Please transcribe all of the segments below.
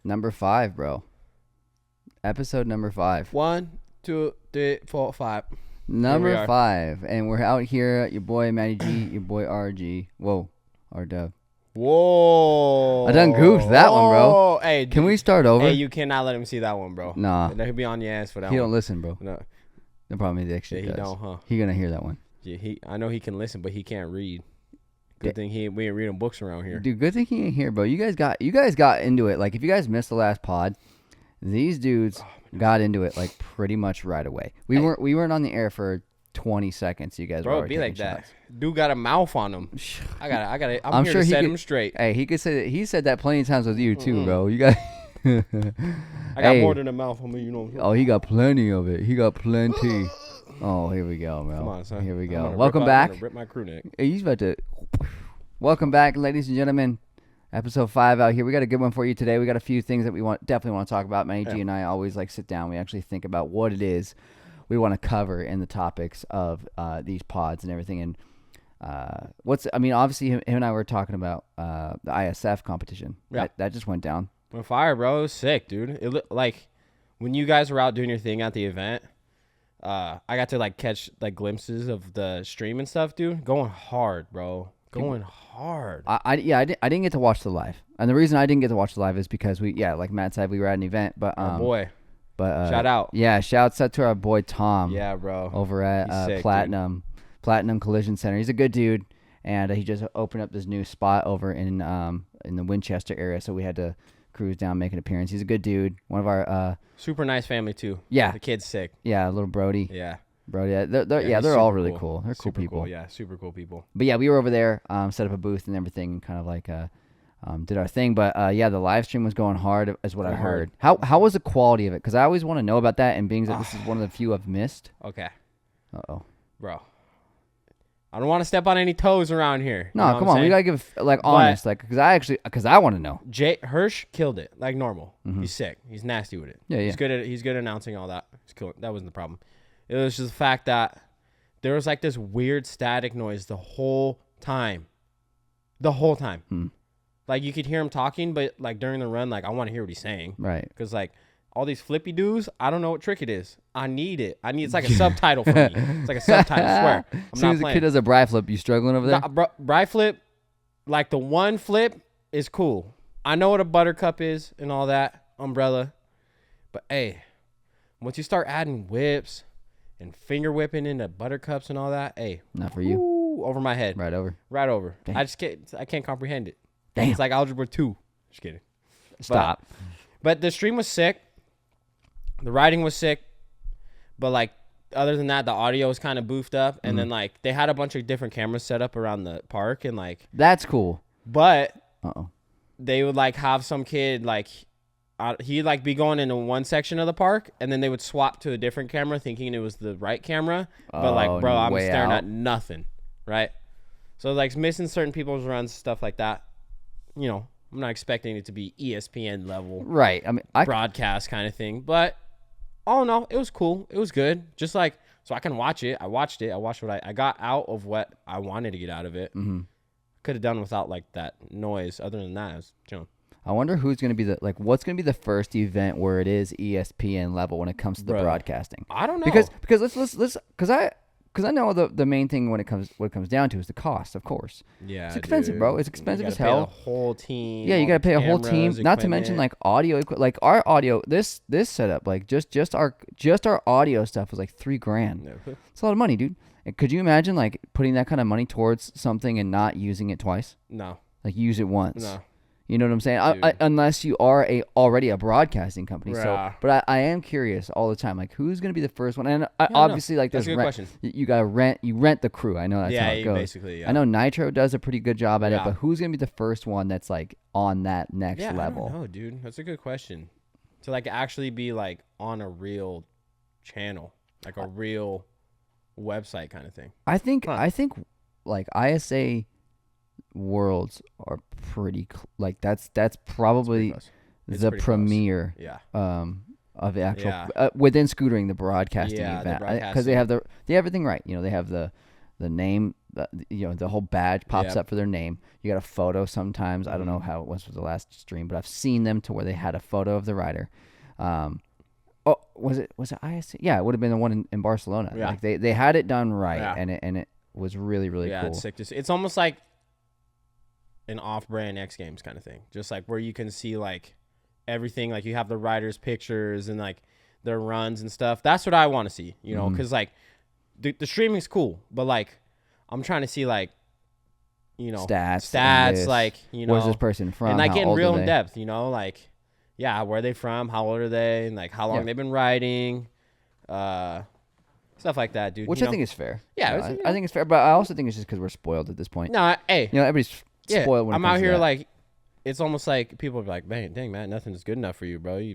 Number 5, bro. Episode number 5. 1, 2, 3, 4, 5. Number 5. And we're out here. Your boy, Matty G. Your boy, RG. Whoa. R-Dub. Whoa. I done goofed that one, bro. Hey, Can we start over? Hey, you cannot let him see that one, bro. Nah. He'll be on your ass for that He one. don't listen, bro. No. No problem. He actually Yeah, he does. don't, huh? He gonna hear that one. Yeah, I know he can listen, but he can't read. Good thing we ain't reading books around here. Dude, good thing he ain't here, bro. You guys got into it. Like, if you guys missed the last pod, these dudes got into it like pretty much right away. We weren't on the air for 20 seconds. You guys were Bro, already be like taking that. shots. Dude got a mouth on him. I'm here sure to he set could- him straight. Hey, he could say that. He said that plenty of times with you too, bro. You got. I got more than a mouth on me, you know. Oh, he got plenty of it. He got plenty. Oh, here we go, bro. Come on, son. Here we I'm go. gonna Welcome I'm back. gonna rip my crew neck. Hey, he's about to. Welcome back, ladies and gentlemen. Episode 5 out here. We got a good one for you today. We got a few things that we definitely want to talk about. Manny G and I always like sit down. We actually think about what it is we want to cover in the topics of these pods and everything. And obviously him and I were talking about the ISF competition. Yeah. That just went down. On fire, bro. It was sick, dude. It looked like when you guys were out doing your thing at the event, I got to like catch like glimpses of the stream and stuff, dude. Going hard, bro. Going hard. I didn't get to watch the live, and the reason I didn't get to watch the live is because like Matt said, we were at an event. But boy, but shout out. Yeah, shouts out to our boy Tom. Yeah, bro. Over at sick, Platinum Collision Center. He's a good dude, and he just opened up this new spot over in the Winchester area, so we had to cruise down, make an appearance. He's a good dude. One of our super nice family too. Yeah, the kid's sick. Yeah, little Brody. Yeah. Brody. They're all really cool. They're cool people. Cool. Yeah, super cool people. But yeah, we were over there, set up a booth and everything, and kind of like did our thing. But the live stream was going hard, is what I heard. How was the quality of it? Because I always want to know about that, and being that this is one of the few I've missed. Okay. Uh-oh. Bro. I don't want to step on any toes around here. No, come on. We gotta give honest, because I want to know. Hirsch killed it like normal. Mm-hmm. He's sick. He's nasty with it. Yeah. He's good at announcing all that. That wasn't the problem. It was just the fact that there was like this weird static noise the whole time. Like you could hear him talking, but like during the run, like I want to hear what he's saying. Right. Because like all these flippy dudes, I don't know what trick it is. I need it. It's like a subtitle for me. It's like a subtitle. I swear. As soon as the kid does a bri flip, you struggling over there? Bri flip, like the one flip is cool. I know what a buttercup is and all that, umbrella. But hey, once you start adding whips and finger whipping into buttercups and all that, hey. Not for you. Ooh, over my head. Right over. Dang. I can't comprehend it. Damn. It's like Algebra 2. Just kidding. Stop. But the stream was sick. The writing was sick. But like, other than that, the audio was kind of boofed up. And then like, they had a bunch of different cameras set up around the park. And like. That's cool. But. Uh-oh. They would like have some kid like. He'd like be going into one section of the park, and then they would swap to a different camera, thinking it was the right camera. But like, bro, I'm staring at nothing, right? So like missing certain people's runs, stuff like that. You know, I'm not expecting it to be ESPN level, right? I mean, broadcast kind of thing. But all in all, it was cool. It was good. Just like so, I can watch it. I watched it. I watched what I got out of what I wanted to get out of it. Mm-hmm. Could have done without like that noise. Other than that, I was chilling. I wonder who's going to be what's going to be the first event where it is ESPN level when it comes to the broadcasting. I don't know. Because I know the main thing what it comes down to is the cost, of course. Yeah, it's expensive, bro. It's expensive as hell. Pay the whole team. Yeah, you got to pay a whole team. Not to mention like audio, like our audio. This setup, like just our audio stuff was like $3,000. No. It's a lot of money, dude. And could you imagine like putting that kind of money towards something and not using it twice? No. Like use it once. No. You know what I'm saying? Unless you are already a broadcasting company. Yeah. So, but I am curious all the time, like who's going to be the first one? And obviously, like that's there's a good question. You got to rent. You rent the crew. I know that's how it goes. Basically. Yeah. I know Nitro does a pretty good job at it, but who's going to be the first one that's like on that next level? I don't know, dude. That's a good question. To like actually be like on a real channel, like a real website kind of thing. I think like ISA Worlds are pretty like that's probably the premiere of the actual within scootering the broadcasting event because they have everything right. You know, they have the name the whole badge pops up for their name. You got a photo sometimes. I don't know how it was for the last stream, but I've seen them to where they had a photo of the rider. Was it ISC? Yeah, it would have been the one in Barcelona. Yeah. Like they had it done right, and it was really, really cool. It's sick to see. It's almost like an off-brand X Games kind of thing, just like where you can see like everything. Like you have the riders' pictures and like their runs and stuff. That's what I want to see, you know, because like the streaming's cool, but like I'm trying to see like, you know, stats like, you know, where's this person from, and like getting real in depth, you know, like where are they from, how old are they, and like how long they've been riding, stuff like that, dude. Which I think is fair. Yeah, I think it's fair, but I also think it's just because we're spoiled at this point. No, hey, you know, everybody's spoiled when it I'm comes out to here that. like it's almost like people are like, man, dang man, nothing's good enough for you, bro.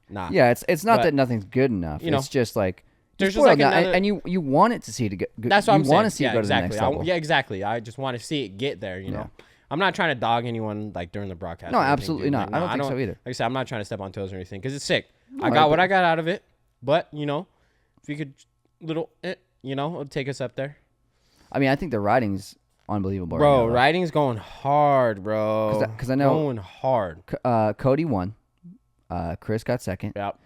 Nah. Yeah, it's not that nothing's good enough. You know, it's just like there's just like another, and you want it to see it. That's what I'm saying. You want to see it go to the next level. Yeah, exactly. I just want to see it get there. You know, I'm not trying to dog anyone like during the broadcast. No, absolutely not. I don't think so either. Like I said, I'm not trying to step on toes or anything because it's sick. I got what I got out of it, but you know, if you could you know, it'll take us up there. I mean, I think the riding's unbelievable. Bro, right now, riding's going hard, bro. Because I know going hard. Cody won. Chris got second. Yep.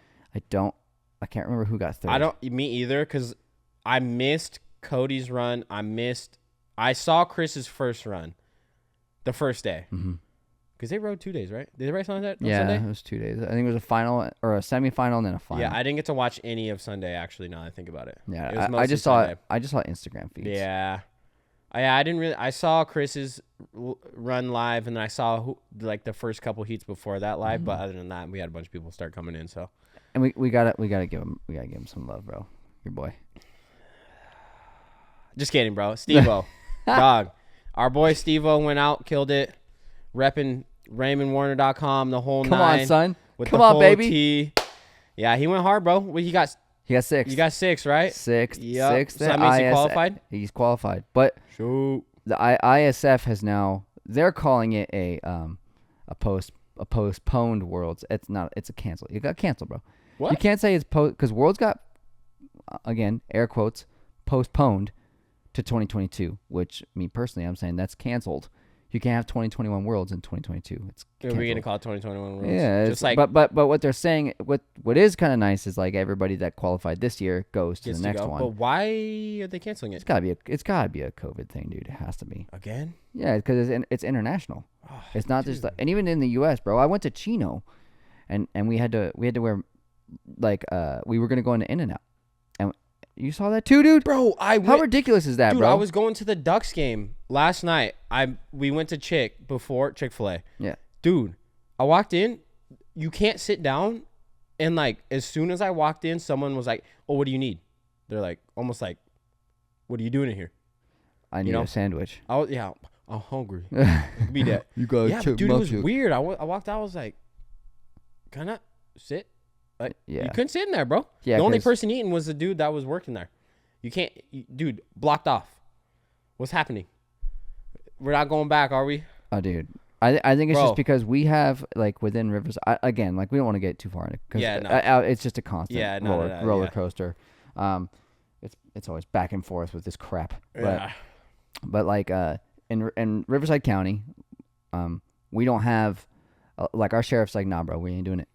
I can't remember who got third. Me either, because I missed Cody's run. I saw Chris's first run the first day. Because they rode 2 days, right? Did they race on that? Yeah, Sunday? It was 2 days. I think it was a final or a semifinal and then a final. Yeah, I didn't get to watch any of Sunday, actually, now that I think about it. Yeah, I just saw it. I just saw Instagram feeds. Yeah. I didn't really. I saw Chris's run live, and then I saw like the first couple heats before that live. But other than that, we had a bunch of people start coming in. So, and we gotta give him some love, bro. Your boy. Just kidding, bro. Steve-O, dog. Our boy Steve-O went out, killed it, repping RaymondWarner.com the whole 9. Come on, son. With Come the on, whole baby. T. Yeah, he went hard, bro. He got 6. You got 6, right? 6. Yep. 6. So that means he qualified? He's qualified. But shoot, the ISF has now, they're calling it a postponed Worlds. It's not. It's a cancel. It got canceled, bro. What? You can't say it's because Worlds got, again, air quotes, postponed to 2022, which me personally, I'm saying that's canceled. You can't have 2021 Worlds in 2022. It's canceled. Are we gonna call it 2021 Worlds? Yeah, just like but what they're saying, what is kind of nice is like everybody that qualified this year goes to the next one. But why are they canceling it? It's gotta be a COVID thing, dude. It has to be. Again? Yeah, because it's international. Oh, it's not just and even in the U.S., bro. I went to Chino, and we had to wear like we were gonna go into In-N-Out. You saw that too, dude? Bro, how ridiculous is that, dude, bro? I was going to the Ducks game last night. We went to Chick-fil-A. Yeah. Dude, I walked in. You can't sit down. And, like, as soon as I walked in, someone was like, oh, what do you need? They're like, almost like, what are you doing in here? I need a sandwich. I'm hungry. Be that. You guys dude, it was weird. I walked out. I was like, can I sit? Like, yeah. You couldn't sit in there, bro. Yeah, the only person eating was the dude that was working there. You can't, dude, blocked off. What's happening? We're not going back, are we? Oh, dude. I think it's just because we have, like, within Rivers, again, like, we don't want to get too far into it. Because it's just a constant roller coaster. It's always back and forth with this crap. But like, in Riverside County, we don't have, like, our sheriff's like, nah, bro, we ain't doing it.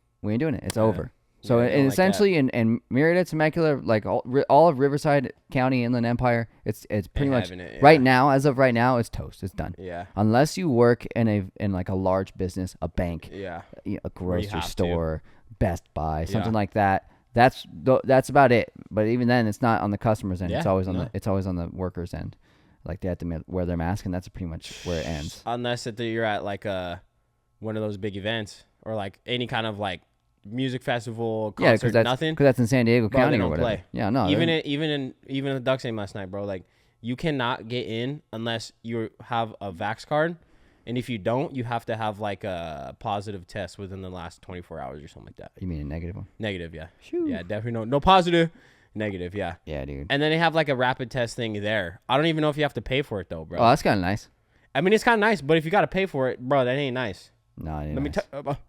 It's over. So essentially, in Murrieta, Temecula, like all of Riverside County, Inland Empire, it's pretty much right now. As of right now, it's toast. It's done. Yeah. Unless you work in like a large business, a bank, a grocery store, Best Buy, something like that. That's about it. But even then, it's not on the customer's end. It's always on the worker's end. Like they have to wear their mask, and that's pretty much where it ends. Unless you're at like one of those big events or like any kind of like music festival, concert, nothing. Because that's in San Diego County or whatever. Play. Yeah, no. Even in the Ducks game last night, bro. Like you cannot get in unless you have a Vax card, and if you don't, you have to have like a positive test within the last 24 hours or something like that. You mean a negative one? Negative, yeah. Shoo. Yeah, definitely no positive, negative, yeah. Yeah, dude. And then they have like a rapid test thing there. I don't even know if you have to pay for it though, bro. Oh, that's kind of nice. I mean, it's kind of nice, but if you got to pay for it, bro, that ain't nice. No, it ain't Let me nice. tell.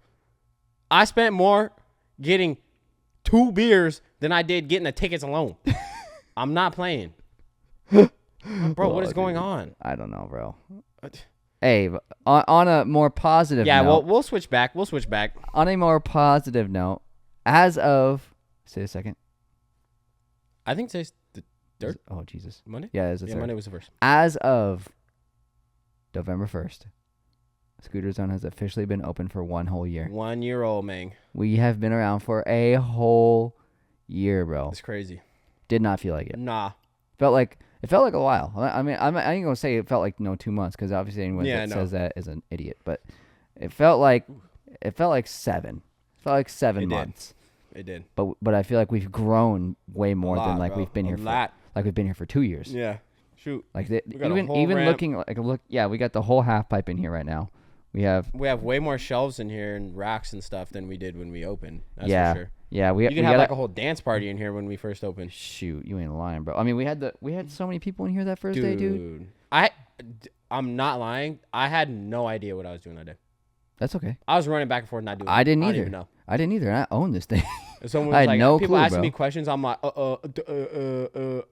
I spent more getting 2 beers than I did getting the tickets alone. I'm not playing. Bro, what is going on? I don't know, bro. Hey, on a more positive note. Yeah, we'll switch back. On a more positive note, as of, say a second. I think today's the 3rd. Oh, Jesus. Monday? Yeah, it's the 3rd. Monday was the 1st. As of November 1st, Scooter Zone has officially been open for 1 whole year. 1 year old, man. We have been around for a whole year, bro. It's crazy. Did not feel like it. Nah. It felt like a while. I mean, I ain't gonna say it felt like 2 months because obviously anyone that says that is an idiot. But it felt like 7. It felt like 7 months. It did. But I feel like we've grown way more than bro. we've been here we've been here for 2 years. Yeah. Shoot. Like even looking like we got the whole half pipe in here right now. We have way more shelves in here and racks and stuff than we did when we opened. That's for sure. Yeah, you could have like a whole dance party in here when we first opened. Shoot, you ain't lying, bro. I mean, we had so many people in here that first day, dude. I'm not lying. I had no idea what I was doing that day. That's okay. I was running back and forth not doing. I didn't either. Even know. I didn't either. And I own this thing. Someone was I had like, no people clue, asking bro. me questions. I'm like,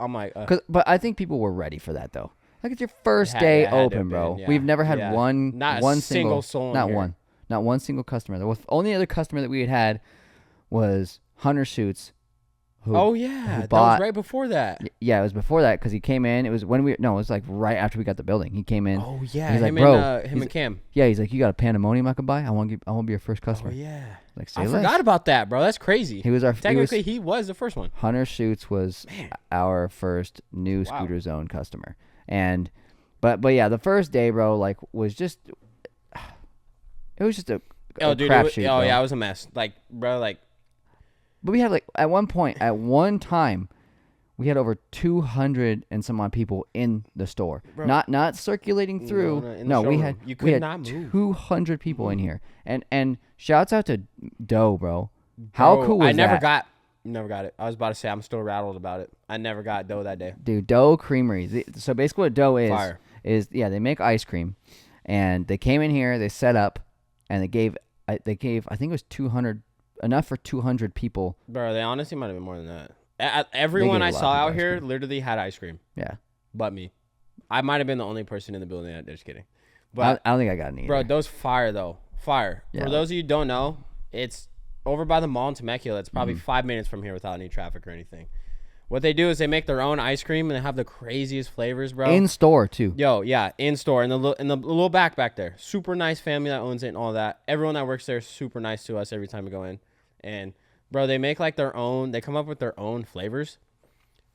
I'm like, But I think people were ready for that though. Like it's your first day open, bro. Yeah. We've never had not one single soul. Not one single customer. The only other customer that we had was Hunter Suits. That was right before that. Yeah, it was before that because he came in. It was it was like right after we got the building. He came in. Oh yeah, he's him like, bro, him and Cam. Yeah, he's like, you got a Pandemonium I could buy? I want to be your first customer. Oh yeah. Like, I forgot about that, bro. That's crazy. He was he was the first one. Hunter Suits was our first new Scooter Zone customer, but yeah, the first day, bro, like was just it was just a crapshoot. Yeah, it was a mess. Like, bro, like. But we had like at one time, we had over 200 and some odd people in the store, bro. Not circulating through. No, we had 200 people in here, and shouts out to Doe, bro. How cool was that? Never got it. I was about to say I'm still rattled about it. I never got Doe that day. Dude, Doe Creamery. So basically, what Doe Fire. is they make ice cream, and they came in here, they set up, and they gave I think it was 200. Enough for 200 people. Bro, they honestly might have been more than that. Everyone I saw out here literally had ice cream. Yeah. But me. I might have been the only person in the building. Just kidding. But I don't think I got any. Bro, those fire, though. Fire. Yeah. For those of you who don't know, it's over by the mall in Temecula. It's probably 5 minutes from here without any traffic or anything. What they do is they make their own ice cream, and they have the craziest flavors, bro. In store, too. Yo, yeah, in store. In the little back there. Super nice family that owns it and all that. Everyone that works there is super nice to us every time we go in. And, bro, they make, like, their own. They come up with their own flavors.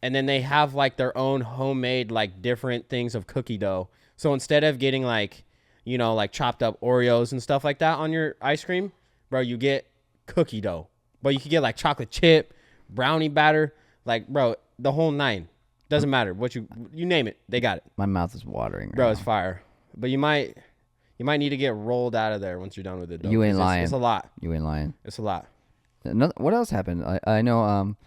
And then they have, like, their own homemade, like, different things of cookie dough. So instead of getting, like, you know, like, chopped up Oreos and stuff like that on your ice cream, bro, you get cookie dough. But you could get, like, chocolate chip, brownie batter. Like, bro, the whole 9. Doesn't matter. What you name it, they got it. My mouth is watering right bro, now. It's fire. But you might need to get rolled out of there once you're done with it, though. You ain't lying. It's a lot. You ain't lying. It's a lot. What else happened? I know.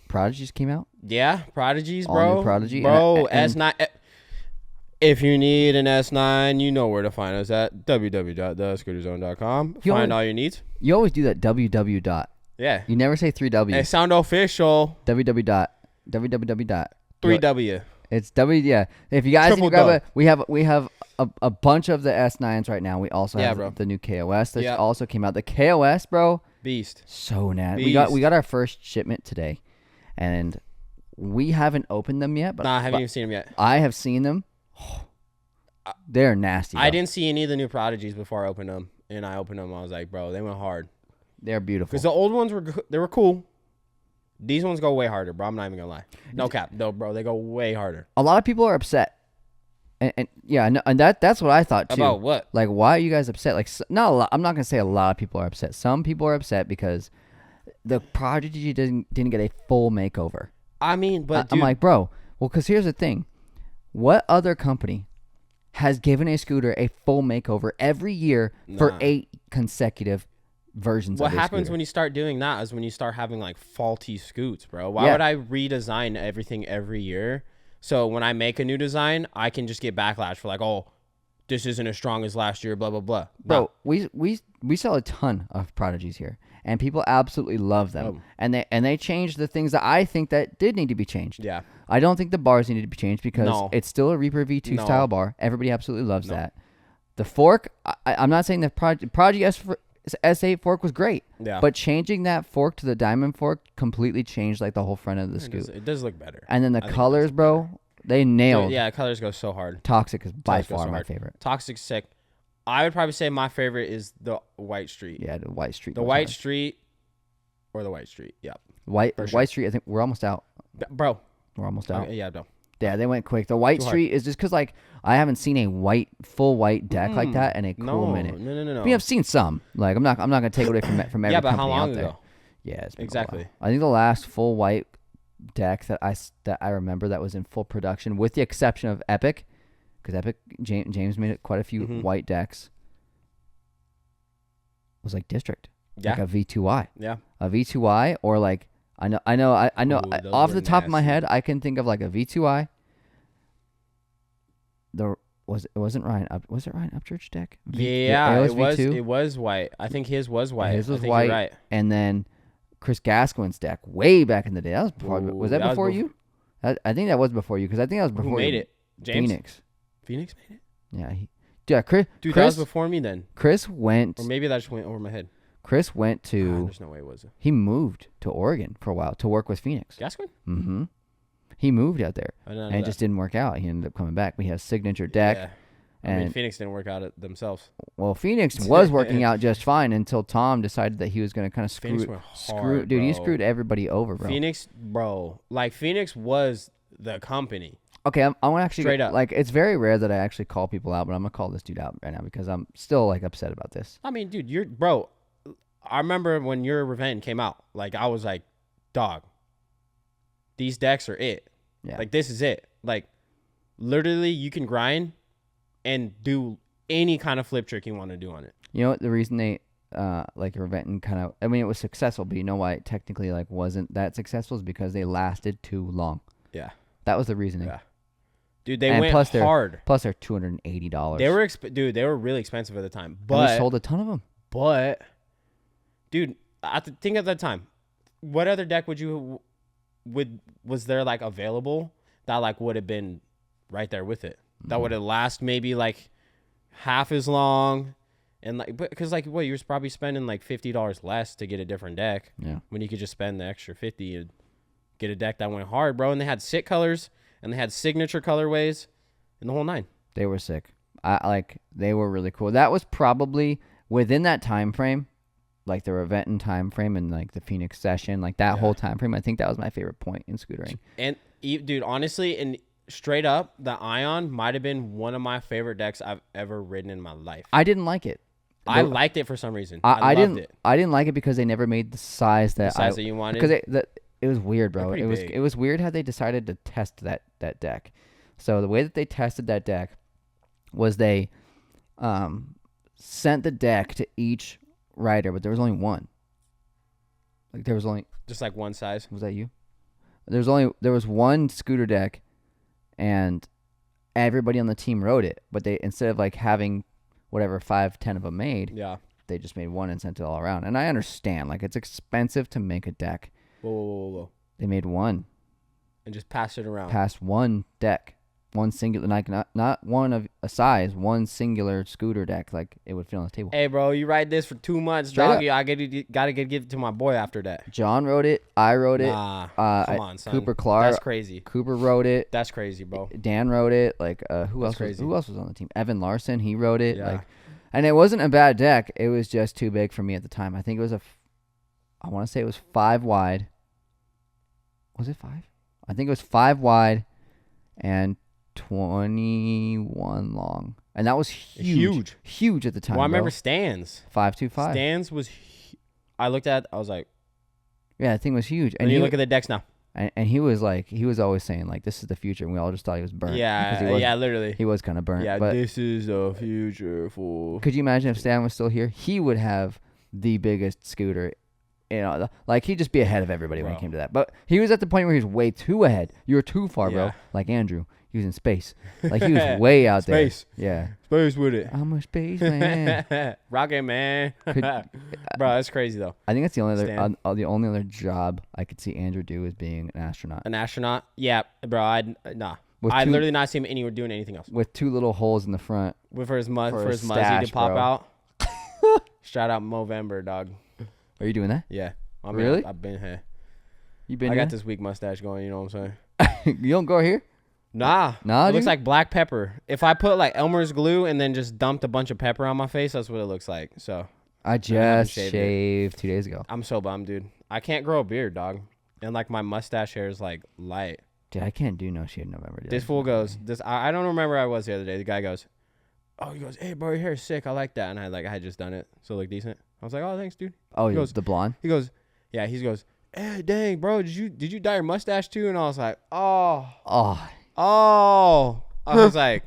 Prodigies came out. Yeah, Prodigies, bro. All new Prodigy, bro. S9. If you need an S9, you know where to find us at www.thescooterzone.com. Find all your needs. You always do that www. Yeah. You never say 3W. It sound official. www. 3W. It's W. Yeah. If you guys can grab we have a bunch of the S9s right now. We also have the new KOS that also came out. The KOS, bro. Beast. So nasty. We got our first shipment today, and we haven't opened them yet. But I haven't even seen them yet. I have seen them. They're nasty. I didn't see any of the new Prodigies before I opened them, and I opened them. I was like, bro, they went hard. They're beautiful. Because the old ones were cool. These ones go way harder, bro. I'm not even gonna lie. No cap, no, bro. They go way harder. A lot of people are upset, and that's what I thought too. About what? Like, why are you guys upset? Like, not a lot. I'm not gonna say a lot of people are upset. Some people are upset because the Prodigy didn't get a full makeover. I mean, but I'm like, bro. Well, because here's the thing. What other company has given a scooter a full makeover every year for 8 consecutive versions what of happens scooter? When you start doing that is when you start having like faulty scoots, bro. Why would I redesign everything every year? So when I make a new design, I can just get backlash for like, oh, this isn't as strong as last year, blah, blah, blah. Bro, we sell a ton of Prodigies here, and people absolutely love them. And they changed the things that I think that did need to be changed. Yeah. I don't think the bars needed to be changed because it's still a Reaper V2 style bar. Everybody absolutely loves that. The fork, I'm not saying the Prodigy S8 fork was great. Yeah. But changing that fork to the diamond fork completely changed like the whole front of the scoop. It does look better. And then the colors, bro, they nailed. Dude, yeah, colors go so hard. Toxic is by far my favorite. Toxic's sick. I would probably say my favorite is the White Street. Yeah, the White Street. The White Street or the White Street. Yep. White Street, I think we're almost out. Bro. We're almost out. Okay, yeah, no. Yeah, they went quick. The White Street is just because, like, I haven't seen a full white deck like that in a cool minute. No. I mean, I've seen some. Like, I'm not gonna take away from every yeah, but company how long out there. ago? Yeah, it's been exactly. I think the last full white deck that I remember that was in full production, with the exception of Epic, because Epic James made quite a few white decks. Was like District, like a V2I. Yeah, a V2I or like. I know. Ooh, off the top of my head, I can think of like a V2I. Was it Ryan Upchurch deck? It was white. I think his was white. His was white. You're right. And then Chris Gascoigne's deck way back in the day. That was probably, was that before you? I think that was before you because I think that was before. Who made it? James? Phoenix made it. Yeah, Chris. Dude, that was before me then. Chris went. Or maybe that just went over my head. Chris went to. There's no way it was. He moved to Oregon for a while to work with Phoenix. Gascoigne? Mm-hmm. He moved out there, and it just didn't work out. He ended up coming back. We had a signature deck. Yeah. And I mean, Phoenix didn't work out themselves. Well, Phoenix was working out just fine until Tom decided that he was going to kind of screw. Dude, he screwed everybody over, bro. Phoenix was the company. Okay, I want to actually straight up. Like, it's very rare that I actually call people out, but I'm gonna call this dude out right now because I'm still like upset about this. I mean, dude, I remember when your Revenge came out. Like, I was like, dog, these decks are it. Yeah. Like, this is it. Like, literally, you can grind and do any kind of flip trick you want to do on it. You know what? The reason they like Revenge kind of, I mean, it was successful, but you know why it technically like wasn't that successful is because they lasted too long. Yeah. That was the reasoning. Yeah. Dude, they went hard. Plus, they're $280. They were really expensive at the time. But and we sold a ton of them. But, dude, think at that time, what other deck was there like available that like would have been right there with it? That would have lasted maybe like half as long, and like because like what you're probably spending like $50 less to get a different deck. Yeah. When you could just spend the extra $50 and get a deck that went hard, bro. And they had sick colors. And they had signature colorways and the whole nine. They were sick. They were really cool. That was probably within that time frame, like the Reventon time frame and like the Phoenix session, like that whole time frame. I think that was my favorite point in scootering. And dude, honestly, and straight up, the Ion might have been one of my favorite decks I've ever ridden in my life. I didn't like it. I liked it for some reason. I loved it. I didn't like it because they never made the size that you wanted. Because it was weird, bro. It was weird how they decided to test that deck. So the way that they tested that deck was they sent the deck to each rider, but there was only one. Like there was only just like one size. Was that you? There was one scooter deck, and everybody on the team rode it. But they instead of like having whatever 5-10 of them made, they just made one and sent it all around. And I understand, like it's expensive to make a deck. Whoa. They made one. And just passed it around. Passed one deck. One singular, like not one of a size, one singular scooter deck, like it would fit on the table. Hey, bro, you ride this for 2 months, doggy. I gotta give it to my boy after that. John wrote it. I wrote it. Come on, son. Cooper Clark. That's crazy. Cooper wrote it. That's crazy, bro. Dan wrote it. Like who else was on the team? Evan Larson. He wrote it. Yeah. Like, and it wasn't a bad deck. It was just too big for me at the time. I think it was I want to say it was 5 wide. Was it 5? I think it was 5 wide and 21 long, and that was huge at the time. Well, I remember Stan's 525. Stan's was. I looked at. I was like, yeah, the thing was huge. And you look at the decks now, and he was always saying like, this is the future, and we all just thought he was burnt. Yeah, literally, he was kind of burnt. Yeah, but this is the future fool. Could you imagine if Stan was still here? He would have the biggest scooter. You know, like he'd just be ahead of everybody when it came to that. But he was at the point where he was way too ahead. You were too far, bro. Like Andrew. he was in space. Like he was way out there. Space. Yeah. Space with it. I'm a spaceman. Rocket man. Bro, that's crazy though. I think that's the only other job I could see Andrew do is being an astronaut. An astronaut? Yeah, bro. I'd literally not see him anywhere doing anything else. With 2 little holes in the front. For his muzzy stash, to pop bro. out. Shout out Movember, dog. Are you doing that? Yeah. Really? I've been here. You been? I got this weak mustache going. You know what I'm saying? You don't go here? Nah. It looks like black pepper. If I put like Elmer's glue and then just dumped a bunch of pepper on my face, that's what it looks like. So I just shaved 2 days ago. I'm so bummed, dude. I can't grow a beard, dog. And like my mustache hair is like light. Dude, I can't do no shit in November. Dude. This fool goes, I don't remember where I was the other day. The guy goes, he goes, hey bro, your hair is sick. I like that. And I had just done it. So it looked decent. I was like, oh, thanks, dude. Oh, he goes, the blonde? He goes, yeah, he goes, hey, dang, bro, did you dye your mustache too? And I was like, oh. I was like,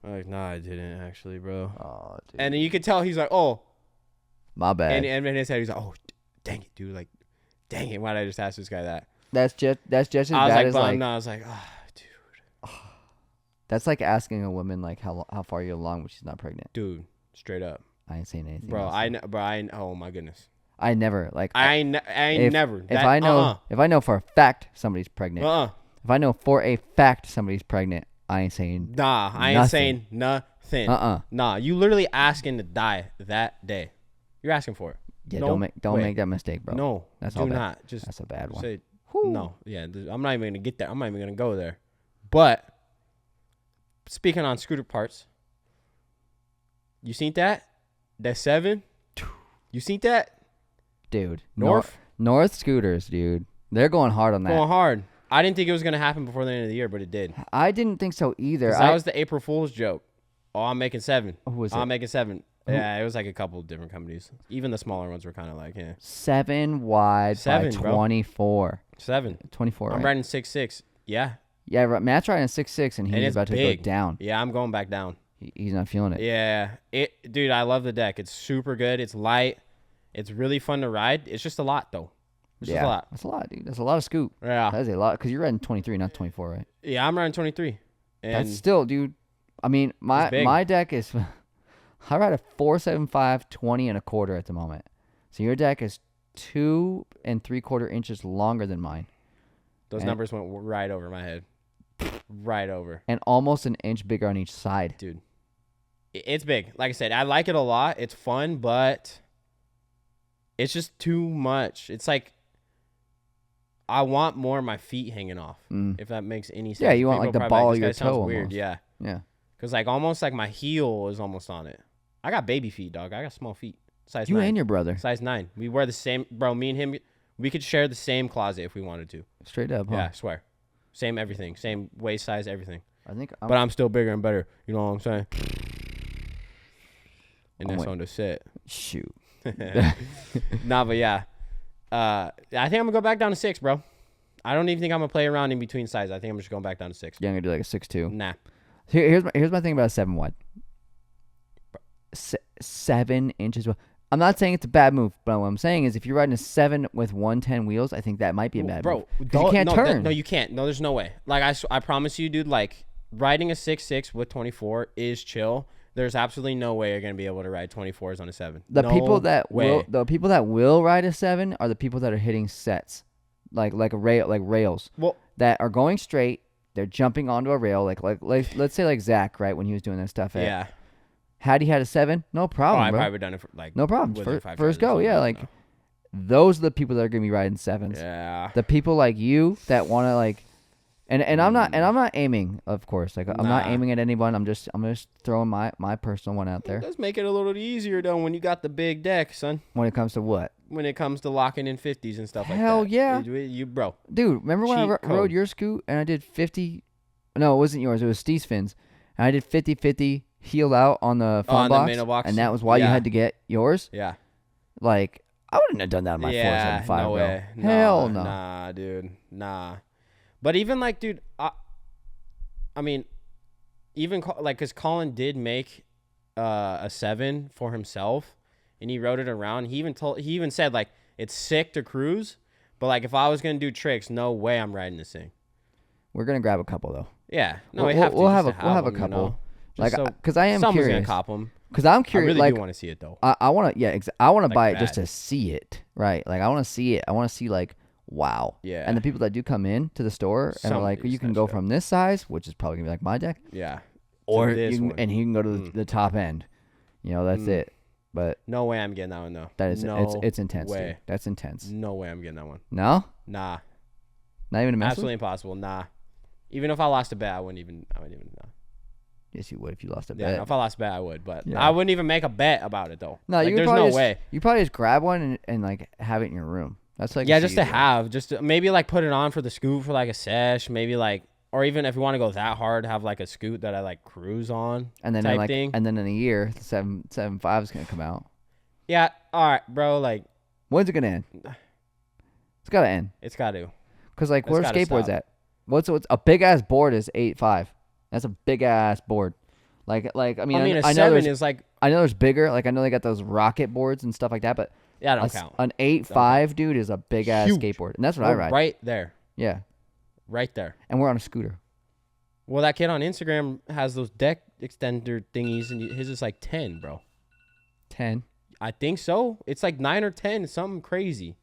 nah, I didn't actually, bro. Oh, dude. And then you could tell he's like, oh. My bad. And in his head, he's like, oh, dang it, dude. Like, dang it, why did I just ask this guy that? That's just as I was bad like, as like. No, I was like, oh, dude. That's like asking a woman like how far you're along when she's not pregnant. Dude, straight up. I ain't saying anything. Bro, oh my goodness. I never like. I never. If I know for a fact somebody's pregnant. If I know for a fact somebody's pregnant, I ain't saying. Nah, I ain't saying nothing. Nah, you literally asking to die that day. You're asking for it. Yeah, don't make that mistake, bro. No, that's do not. Just that's a bad one. Say, no, yeah, I'm not even gonna get there. I'm not even gonna go there. But speaking on scooter parts, you seen that? That 7? You seen that? Dude, North scooters, dude. They're going hard on that. Going hard. I didn't think it was gonna happen before the end of the year, but it did. I didn't think so either. That was the April Fool's joke. Oh, I'm making 7. Who was it? I'm making 7. Yeah, it was like a couple of different companies. Even the smaller ones were kind of like, yeah. 7 wide by 24. Bro. 7. 24, I'm right? riding 6'6". Yeah. Yeah, Matt's riding 6'6", and he's about to go down. Yeah, I'm going back down. He's not feeling it. Yeah. Dude, I love the deck. It's super good. It's light. It's really fun to ride. It's just a lot, though. It's just a lot. That's a lot, dude. That's a lot of scoop. Yeah. That is a lot, because you're riding 23, not 24, right? Yeah, I'm riding 23. And that's still, dude. I mean, my deck is... I ride a 4.75, 20 and a quarter at the moment. So your deck is 2 3/4 inches longer than mine. Those numbers went right over my head. Right over. And almost an inch bigger on each side. Dude. It's big. Like I said, I like it a lot. It's fun, but it's just too much. It's like I want more of my feet hanging off, if that makes any sense. Yeah, you want like the ball of your toe almost. Weird, yeah. Yeah. Because like almost like my heel is almost on it. I got baby feet, dog. I got small feet. Size 9. You and your brother. Size 9. We wear the same, bro. Me and him, we could share the same closet if we wanted to. Straight up, huh? Yeah, I swear. Same everything. Same waist size, everything. But I'm still bigger and better. You know what I'm saying? And that's on the set. Shoot. Nah, but yeah. I think I'm going to go back down to 6, bro. I don't even think I'm going to play around in between sizes. I think I'm just going back down to 6. Yeah, I'm going to do like a 6'2". Nah. Here's my thing about a 7 wide. 7 inches. I'm not saying it's a bad move, but what I'm saying is if you're riding a 7 with 110 wheels, I think that might be a bad move. Bro, you can't turn. No, you can't. No, there's no way. Like, I promise you, dude, like, riding a 6'6" with 24 is chill. There's absolutely no way you're going to be able to ride 24s on a 7. The people that will ride a 7 are the people that are hitting sets, like rails. Well, that are going straight. They're jumping onto a rail, like let's say like Zach, right, when he was doing that stuff. Yeah. Had he had a 7, no problem, bro. I've probably done it for like no problem. First go, yeah. Like those are the people that are gonna be riding 7s. Yeah. The people like you that want to like, and I'm not aiming, of course. Like I'm not aiming at anyone. I'm just throwing my personal one out there. It does make it a little easier though when you got the big deck, son. When it comes to what? When it comes to locking in 50s and stuff like that. Hell yeah. You bro. Dude, remember when I rode your scoot and I did 50? No, it wasn't yours. It was Steve's fins. And I did 50-50 heel out on the phone box. The box. And that was why you had to get yours? Yeah. Like, I wouldn't have done that on my 475, no bro. Way. Hell no. Nah, dude. Nah. But even like, dude, I mean, even like, because Colin did make a 7 for himself. And he rode it around. He even said, like, it's sick to cruise. But, like, if I was going to do tricks, no way I'm riding this thing. We're gonna grab a couple though. Yeah. No, we'll have a couple. Know? Like, because I am someone's curious. Gonna cop them. Because I'm curious. I really do want to see it though. I want to. I want to like buy it that. just to see it. Right. Like I want to see it. I want to see like, wow. Yeah. And the people that do come in to the store and are like, you can go from this size, which is probably gonna be like my deck. Yeah. Or he can go to the top end. That's it. But no way I'm getting that one though. That is it's intense. Way. Dude. That's intense. No way I'm getting that one. No? Nah. Not even a mess. Absolutely impossible. Nah. Even if I lost a bet, I wouldn't even know. Yes, you would if you lost a bet. Yeah, if I lost a bet, I would, but I wouldn't even make a bet about it though. No, there's no way. You probably just grab one and like have it in your room. That's like just to have, just to maybe like put it on for the scoot for like a sesh, maybe like, or even if you want to go that hard, have like a scoot that I like cruise on, and then and then in a year, the 7.5 is gonna come out. Yeah, all right, bro. Like, when's it gonna end? It's gotta end. It's got to. Cause like, where skateboards at? What's a big ass board is 8.5. That's a big ass board. Like I mean a I know 7 is like. I know there's bigger. Like I know they got those rocket boards and stuff like that, but yeah, don't count. An 8.5 dude is a big ass skateboard, and that's what I ride. Right there. Yeah. Right there. And we're on a scooter. Well, that kid on Instagram has those deck extender thingies, and his is like 10, bro. 10. I think so. It's like 9 or 10, something crazy.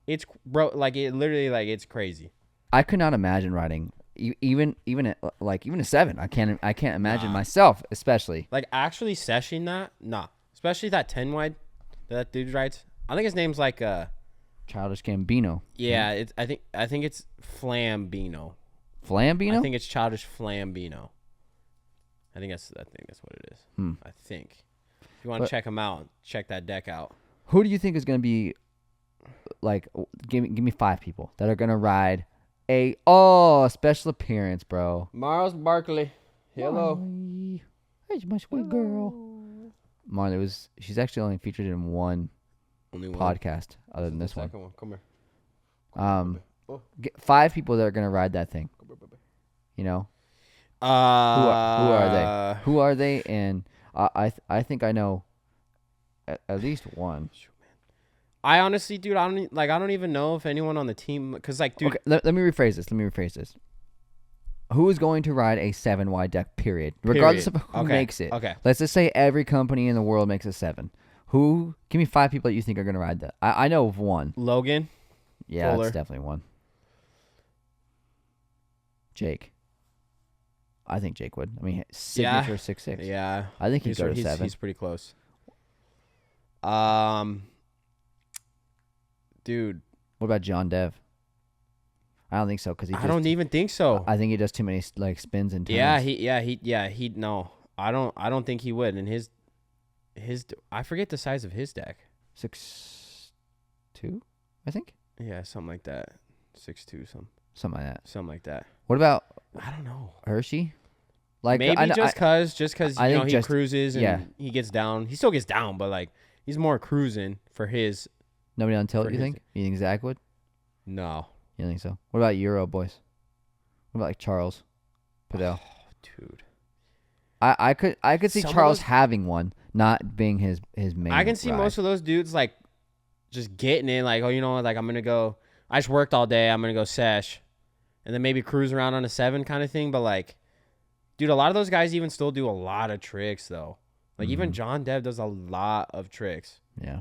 It's bro, like it literally, like it's crazy. I could not imagine riding even a 7. I can't imagine myself, especially like actually seshing that. Nah, especially that 10 wide that dude rides. I think his name's like Childish Gambino. Yeah, I think it's Flambino. Flambino? I think it's Childish Flambino. I think that's what it is. I think. If you want to check him out, check that deck out. Who do you think is going to be like? Give me 5 people that are going to ride a special appearance, bro. Miles Barkley. Hello. Marley. Hey, my sweet girl. Marley she's actually only featured in one podcast other than this one. Come here. 5 people that are going to ride that thing. You know? Who are they? Who are they? And I think I know at least one. I honestly, dude, I don't even know if anyone on the team, because like, dude. Okay, let me rephrase this. Who is going to ride a 7 wide deck? Period. Regardless of who makes it. Okay. Let's just say every company in the world makes a 7. Who? Give me 5 people that you think are going to ride that. I know of one. Logan. Yeah, Fuller. that's definitely one. Jake. I think Jake would. I mean, signature 6'6". Yeah. I think he'd go to 7. He's pretty close. Dude. What about John Dev? I don't think so because I don't even think so. I think he does too many like spins and turns. He no. I don't think he would. And his I forget the size of his deck. 6'2", I think. Yeah, something like that. 6'2", something like that. What about I don't know. Hershey? Like maybe just cause he cruises and he gets down. He still gets down, but like he's more cruising for his. Nobody on tilt, you think? You think Zach would? No. You don't think so? What about Euro boys? What about like Charles Padel? Oh, dude. I could see Charles having one, not being his main. I can see most of those dudes like just getting in, like, oh, you know what, like I'm gonna go. I just worked all day. I'm gonna go sesh, and then maybe cruise around on a 7 kind of thing. But like, dude, a lot of those guys even still do a lot of tricks though. Like even John Dev does a lot of tricks. Yeah.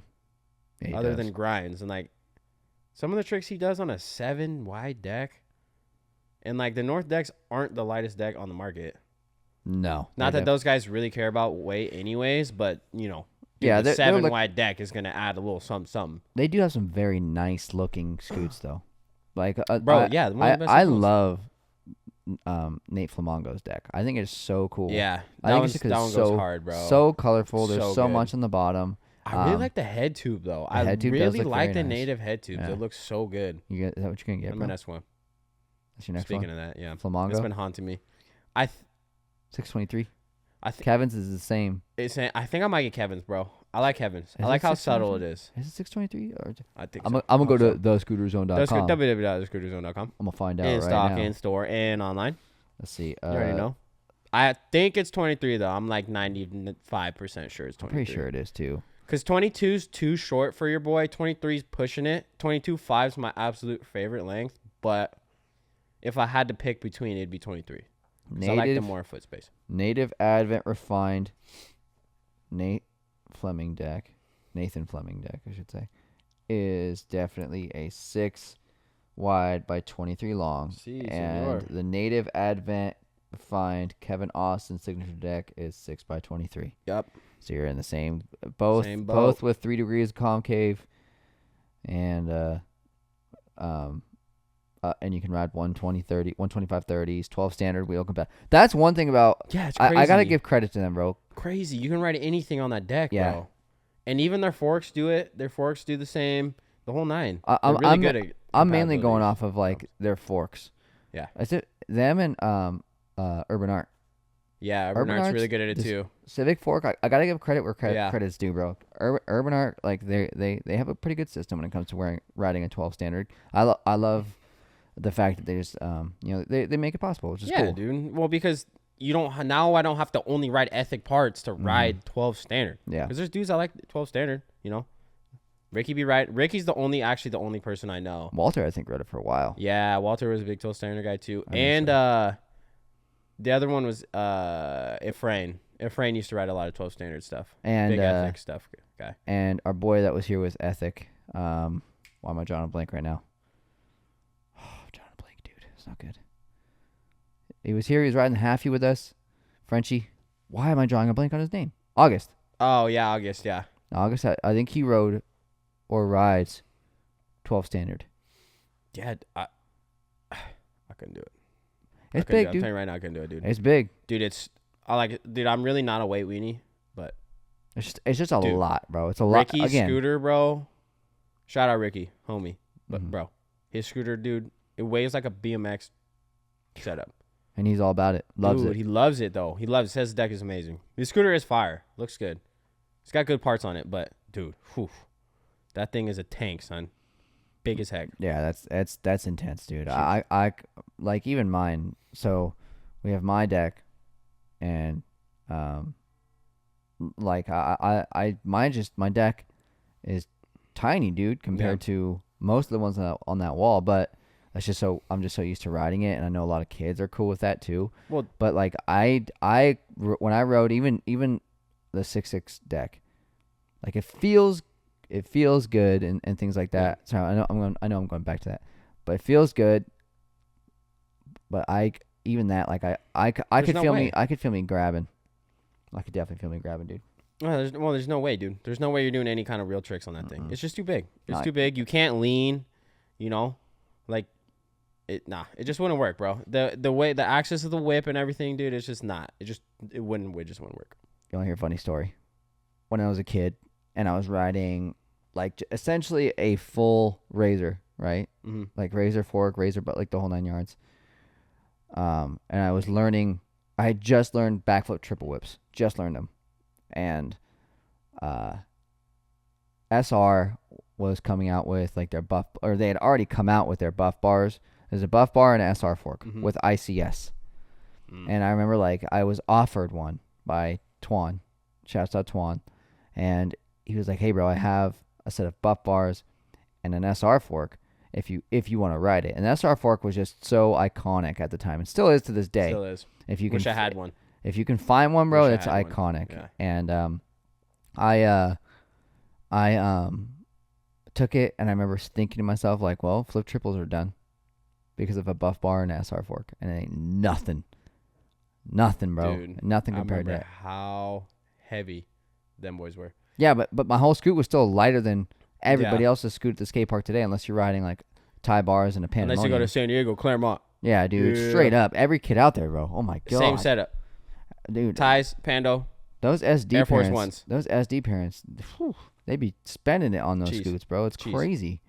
Other than grinds, and like some of the tricks he does on a 7 wide deck, and like the North decks aren't the lightest deck on the market. No, not that those guys really care about weight, anyways. But you know, dude, the 7 wide deck is gonna add a little something. They do have some very nice looking scoots though. Like, bro, I love Nate Flamongo's deck. I think it's so cool. Yeah, that one goes hard, bro. So colorful. There's so much on the bottom. I really like the head tube though. I really like the native head tubes. Yeah. It looks so good. Is that what you're gonna get? I'm my next one. That's your next Speaking one. of that, yeah, Flamongo. It's been haunting me. 623. Kevin's is the same. I think I might get Kevin's, bro. I like Kevin's. I like how subtle it is. Is it 623? Or I think I'm gonna go to thescooterzone.com. www.thescooterzone.com. I'm gonna find out in right stock, now. in store, and online. Let's see. You already know. I think it's 23 though. I'm like 95% sure it's 23. I'm pretty sure it is too. Because 22's too short for your boy. 23's pushing it. 22.5 is my absolute favorite length. But if I had to pick between, it'd be 23. Because I like the more foot space. Native Advent refined Nathan Fleming deck, I should say, is definitely a 6 wide by 23 long. And the Native Advent refined Kevin Austin signature deck is 6 by 23. Yep. So you're in the same both with 3 degrees concave, and and you can ride 125 30s, 12 standard wheel compatible. That's one thing about. Yeah, it's crazy. I gotta give credit to them, bro. Crazy. You can ride anything on that deck, bro. And even their forks do it. Their forks do the same. The whole 9. They're really good at. I'm mainly going off of like their forks. Yeah. Is it them and Urban Art? Yeah, Urban Art's really good at it too. Civic fork, I gotta give credit where credit's due, bro. Urban Art, like they have a pretty good system when it comes to riding a 12 standard. I love the fact that they just they make it possible, which is cool. Yeah, dude. Well, because I don't have to only ride Ethic parts to ride 12 standard. Yeah. Because there's dudes that like 12 standard, Ricky's the only person I know. Walter, I think, rode it for a while. Yeah, Walter was a big 12 standard guy too. And the other one was Efrain. Efrain used to ride a lot of 12 standard stuff. And big Ethic stuff guy. And our boy that was here was Ethic. Why am I drawing a blank right now? Oh, drawing a blank, dude. It's not good. He was here. He was riding the halfie with us. Frenchie. Why am I drawing a blank on his name? August. Oh, yeah, August, yeah. August, I think he rode or rides 12 standard. Yeah, I couldn't do it. It's big, dude. I'm telling you right now, I couldn't do it, dude. It's big. Dude, I'm really not a weight weenie, but it's just a lot, bro. It's a lot. Ricky's scooter, bro. Shout out Ricky, homie. But bro, his scooter, dude, it weighs like a BMX setup. And he's all about it. Loves it. He loves it though. He loves it. Says the deck is amazing. His scooter is fire. Looks good. It's got good parts on it, but dude, that thing is a tank, son. Big as heck. Yeah, that's intense, dude. I like even mine. So we have my deck, and like my deck is tiny, dude, compared to most of the ones on that wall. But that's just I'm just so used to riding it, and I know a lot of kids are cool with that too. Well, but like when I rode even the 6.6 deck, like it feels good and things like that. So I know I'm going back to that, but it feels good. But I could feel me grabbing. I could definitely feel me grabbing, dude. There's no way, dude. There's no way you're doing any kind of real tricks on that thing. It's just too big. It's too big. You can't lean, like it just wouldn't work, bro. The way the access of the whip and everything, dude, it's just not. It just wouldn't work. You want to hear a funny story? When I was a kid and I was riding like essentially a full razor, right? Mm-hmm. Like razor fork, razor, but like the whole 9 yards. And I had just learned backflip triple whips, just learned them. And SR was coming out with like their buff, or they had already come out with their buff bars. There's a buff bar and an SR fork with ICS. And I remember like I was offered one by Twan. Shouts out Twan. And he was like, "Hey bro, I have a set of buff bars and an SR fork if you want to ride it." And the SR fork was just so iconic at the time. It still is to this day. Still is. Wish I had one. If you can find one, bro, it's iconic. Yeah. And I took it, and I remember thinking to myself like, well, flip triples are done because of a buff bar and an SR fork, and it ain't nothing, bro. Dude, nothing compared to that. How heavy them boys were. Yeah, but my whole scoot was still lighter than everybody else's scoot at the skate park today, unless you're riding like tie bars and a Pandemonium. Unless you go to San Diego, Claremont. Yeah, dude, straight up. Every kid out there, bro. Oh my god. Same setup. Dude. Ties, Pando. Those SD Air parents, Force Ones. Those SD parents, they be spending it on those scoots, bro. It's crazy.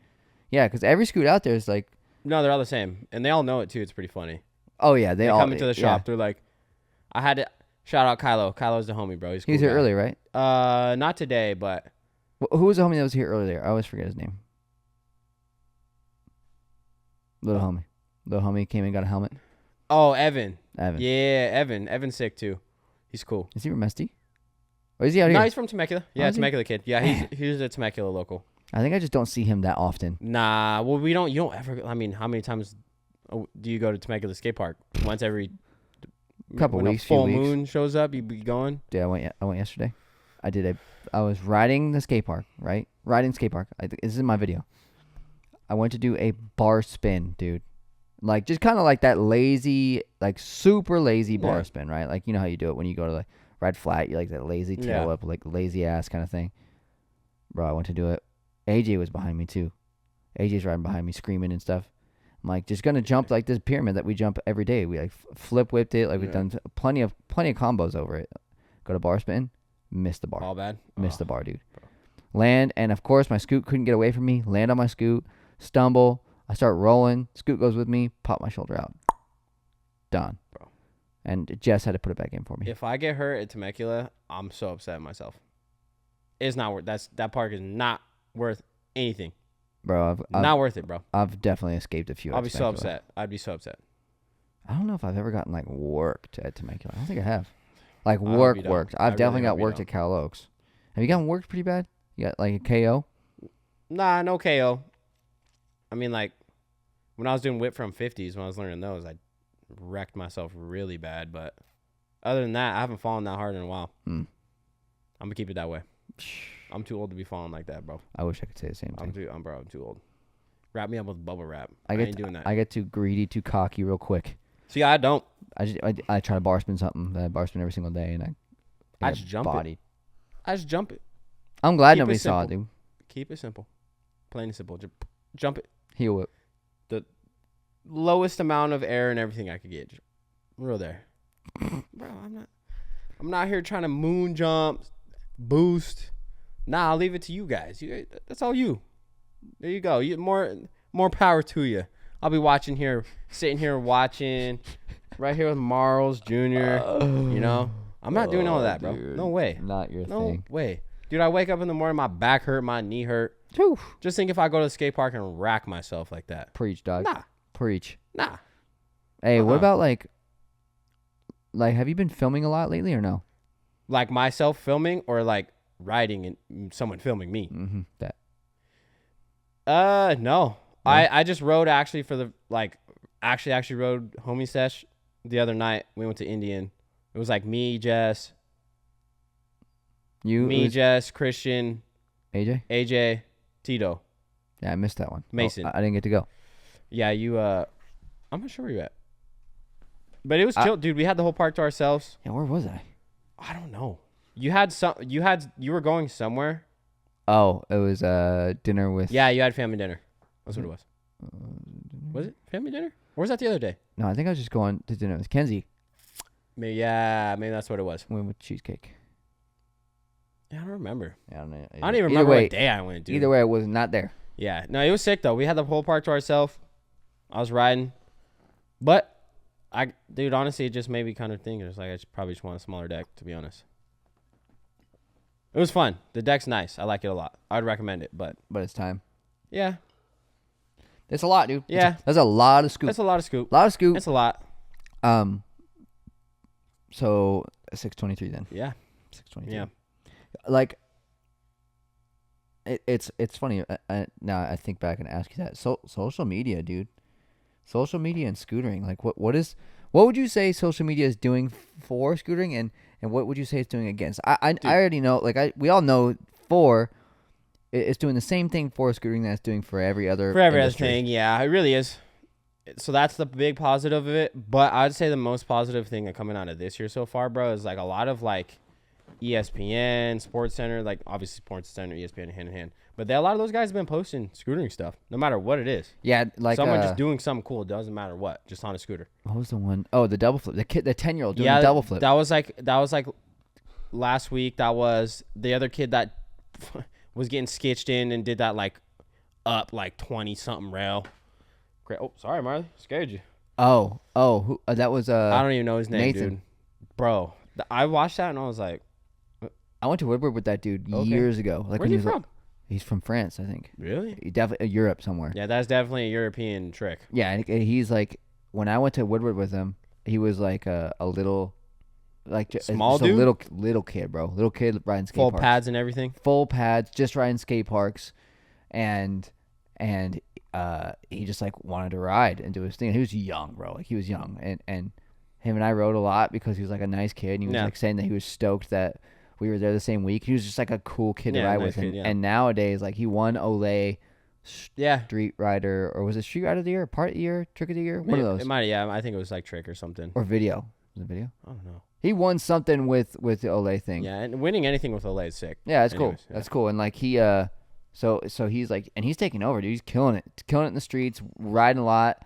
Yeah, because every scoot out there is like. No, they're all the same, and they all know it too. It's pretty funny. Oh yeah, they all come into the shop. Yeah. They're like, I had to shout out Kylo. Kylo's the homie, bro. He's cool. He was here earlier, right? Not today, but. Who was the homie that was here earlier? I always forget his name. Little homie came and got a helmet. Oh, Evan. Yeah, Evan. Evan's sick too. He's cool. Is he from Mesty? Or is he out here? No, he's from Temecula. Yeah, Temecula kid. Yeah, he's a Temecula local. I think I just don't see him that often. Nah, well, you don't ever. I mean, how many times Oh, do you go to Temecula skate park once every couple when weeks? A full few weeks. moon shows up, you be going. Yeah, I went yesterday. I was riding the skate park, right? Riding skate park. This is my video. I went to do a bar spin, dude. Like just kind of like that lazy, like super lazy bar spin, right? Like you know how you do it when you go to like ride flat, you like that lazy tail up, like lazy ass kind of thing. Bro, I went to do it. AJ was behind me too. AJ's riding behind me, screaming and stuff. I'm like just gonna jump like this pyramid that we jump every day. We like flip whipped it, like we've done plenty of combos over it. Go to bar spin, miss the bar. All bad. Miss the bar, dude. Bro. Land, and of course my scoot couldn't get away from me. Land on my scoot, stumble. I start rolling. Scoot goes with me. Pop my shoulder out. Done. Bro. And Jess had to put it back in for me. If I get hurt at Temecula, I'm so upset at myself. It's not worth. That park is not worth anything. Bro, not worth it, bro. I've definitely escaped a few. I'll be so upset. I'd be so upset. I don't know if I've ever gotten like worked at Temecula. I don't think I have. Like worked. I've definitely got worked at Cal Oaks. Have you gotten worked pretty bad? You got like a KO? Nah, no KO. I mean, like, when I was doing whip from 50s, when I was learning those, I wrecked myself really bad. But other than that, I haven't fallen that hard in a while. I'm going to keep it that way. I'm too old to be falling like that, bro. I wish I could say the same thing. I'm too old. Wrap me up with bubble wrap. I ain't doing that. I get too greedy, too cocky real quick. See, I don't. I try to bar spin something. I bar spin every single day, and I just jump it. I just jump it. I'm glad nobody saw it, dude. Keep it simple. Plain and simple. Just jump it. Heel whip. The lowest amount of air and everything I could get. Just real there. Bro, I'm not here trying to moon jump, boost. Nah, I'll leave it to you guys. That's all you. There you go. More power to you. I'll be sitting here watching, right here with Marls Jr. You know, I'm not doing all of that, bro. Dude, no way. Not your thing. No way. Dude, I wake up in the morning, my back hurt, my knee hurt. Whew. Just think if I go to the skate park and rack myself like that. Preach, dog. Nah. Preach. Nah. Hey, what about like have you been filming a lot lately or no? Like myself filming or like riding and someone filming me? Mm-hmm. That. No. I just rode actually for the actually rode homie sesh the other night. We went to Indian. It was like me, Jess. Jess, Christian, AJ, Tito. Yeah, I missed that one. Mason. I didn't get to go. Yeah, I'm not sure where you at. But it was chill, dude. We had the whole park to ourselves. Yeah, where was I? I don't know. You were going somewhere. Oh, it was dinner with. Yeah, you had family dinner. That's what it was. Was it family dinner? Or was that the other day? No, I think I was just going to dinner with Kenzie. Maybe that's what it was. We went with cheesecake. Yeah, I don't remember. Yeah, I don't know. I don't even remember what day I went, dude. Either way, I was not there. Yeah. No, it was sick, though. We had the whole park to ourselves. I was riding. But, dude, honestly, it just made me kind of think. It's like I probably just want a smaller deck, to be honest. It was fun. The deck's nice. I like it a lot. I'd recommend it, but it's time. Yeah. It's a lot, dude. Yeah. That's a lot of scoop. That's a lot of scoop. It's a lot. So 623 then. Yeah. 623. Yeah. Like, it's funny. Now I think back and ask you that. So social media, dude. Social media and scootering. Like, what would you say social media is doing for scootering, and what would you say it's doing against? I already know. Like, we all know it's doing the same thing for scootering that it's doing for every other thing. Yeah, it really is. So that's the big positive of it. But I'd say the most positive thing that coming out of this year so far, bro, is like a lot of like ESPN, Sports Center, like obviously Sports Center, ESPN hand in hand. But a lot of those guys have been posting scootering stuff, no matter what it is. Yeah, like someone just doing something cool. It doesn't matter what, just on a scooter. What was the one? Oh, the double flip. The 10-year-old doing the double flip. That was like last week. That was the other kid that was getting sketched in and did that like up like 20 something rail. Great. Oh, sorry, Marley, scared you. Oh, who, that was I don't even know his name, Nathan. dude. Bro, I watched that and I was like, I went to Woodward with that dude years ago. Like, where's he from? He's from France, I think. Really? He definitely Europe somewhere. Yeah, that's definitely a European trick. Yeah, and he's like, when I went to Woodward with him, he was like a little, like small dude, a little kid, bro, little kid riding skate full parks. Pads and everything. Full pads, just riding skate parks, and he just like wanted to ride and do his thing. He was young, bro. Like he was young, and him and I rode a lot because he was like a nice kid. And he was like saying that he was stoked that we were there the same week. He was just like a cool kid to ride with. And nowadays, like he won Olay Street Rider, or was it Street Rider of the Year, Part of the Year, Trick of the Year? One of those. It might, I think it was like Trick or something. Or Video. Was it Video? I don't know. He won something with the Olay thing. Yeah, and winning anything with Olay is sick. Yeah, that's cool. That's cool. And like he, so he's like, and he's taking over, dude. He's killing it in the streets, riding a lot,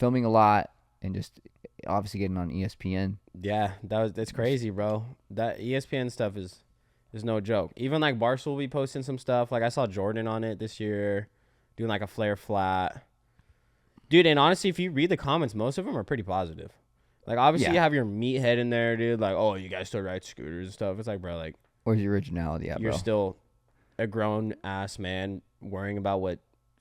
filming a lot, and just obviously getting on ESPN. Yeah, that's crazy, bro. That ESPN stuff is no joke. Even like Barstool will be posting some stuff. Like I saw Jordan on it this year, doing like a flare flat. Dude, and honestly, if you read the comments, most of them are pretty positive. Like, obviously, you have your meathead in there, dude. Like, oh, you guys still ride scooters and stuff. It's like, bro, like... Where's your originality at, bro? You're still a grown-ass man worrying about what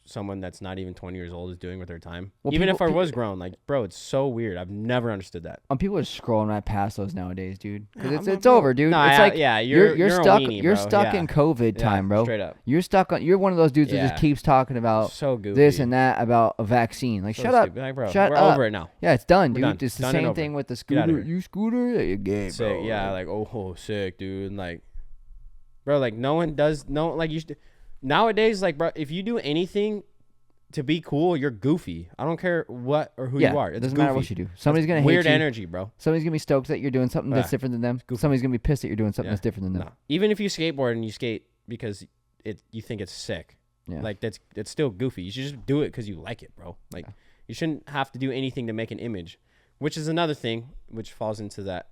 someone that's not even 20 years old is doing with their time. Well, even if I was grown, like, bro, it's so weird. I've never understood that. People are scrolling right past those nowadays, dude. Because it's over, dude. No, it's like, you're stuck. Weenie, you're stuck in COVID time, bro. Straight up. You're one of those dudes that just keeps talking about this and that about a vaccine. Like, shut up. Like, bro, shut we're up. over it now. Yeah, it's done, We're dude. done. It's the same thing with the scooter. You scooter? You're gay, sick, bro. Yeah, like, oh, sick, dude. Like, bro, like, no one does, like, nowadays, like, bro, if you do anything to be cool, you're goofy. I don't care what or who you are. It doesn't matter what you do. Somebody's going to hate you. Weird energy, bro. Somebody's going to be stoked that you're doing something that's different than them. Somebody's going to be pissed that you're doing something that's different than them. No. Even if you skateboard and you skate because you think it's sick, like it's still goofy. You should just do it because you like it, bro. Like you shouldn't have to do anything to make an image, which is another thing which falls into that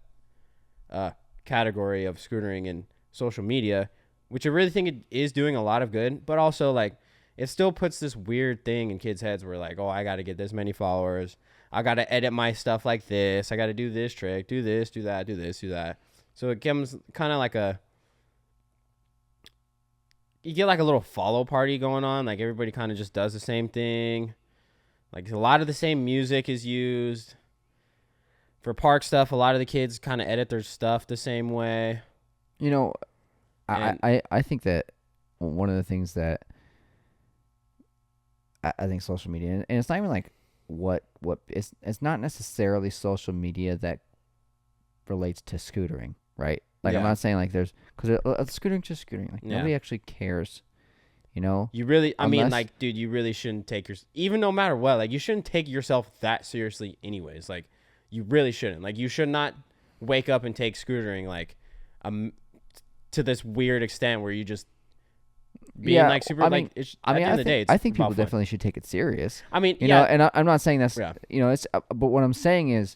category of scootering and social media, which I really think it is doing a lot of good, but also like it still puts this weird thing in kids' heads where like, oh, I got to get this many followers. I got to edit my stuff like this. I got to do this trick, do this, do that, do this, do that. So it comes kind of like you get like a little follow party going on. Like everybody kind of just does the same thing. Like a lot of the same music is used. For park stuff, a lot of the kids kind of edit their stuff the same way. You know, I think that one of the things that I think social media, and it's not even like what it's not necessarily social media that relates to scootering, right? Like I'm not saying like there's because scootering's just scootering. Like nobody actually cares, you know. You really, I mean, like, dude, you really shouldn't take even no matter what, like, you shouldn't take yourself that seriously, anyways. Like, you really shouldn't. Like, you should not wake up and take scootering like to this weird extent where you just. Being like super, at the end of the day, I think people definitely should take it serious. I mean, you know, and I'm not saying that's, you know, it's, but what I'm saying is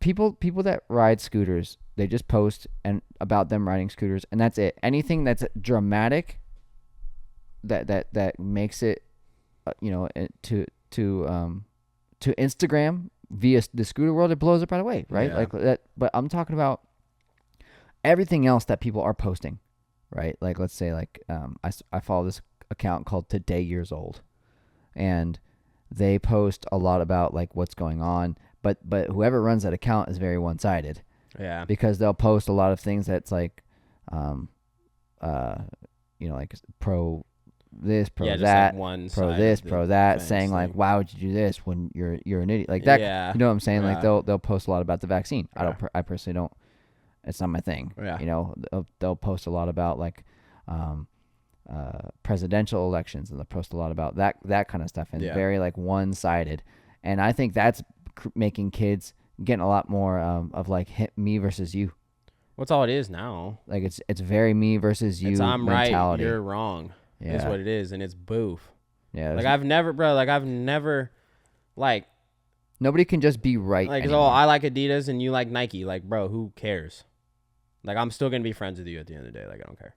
people that ride scooters, they just post and about them riding scooters, and that's it. Anything that's dramatic that makes it, you know, to Instagram via the scooter world, it blows up right away, right? Like that. But I'm talking about everything else that people are posting. Right, like let's say like I follow this account called Today Years Old, and they post a lot about like what's going on, but whoever runs that account is very one-sided. Yeah, because they'll post a lot of things that's like, you know, like pro this, pro that, like pro this, pro that, saying like, why would you do this when you're an idiot like that? You know what I'm saying? Like they'll post a lot about the vaccine. I personally don't. It's not my thing. You know, they'll post a lot about like presidential elections, and they'll post a lot about that kind of stuff, and very like one-sided. And I think that's making kids getting a lot more of like me versus you. What's all it is now? Like it's very me versus you. It's I'm mentality. Right, you're wrong. Yeah, is what it is, and it's boof. Yeah, like I've never like nobody can just be right. Like, anymore. oh, I like Adidas and you like Nike. Like, bro, who cares? Like, I'm still going to be friends with you at the end of the day. Like, I don't care.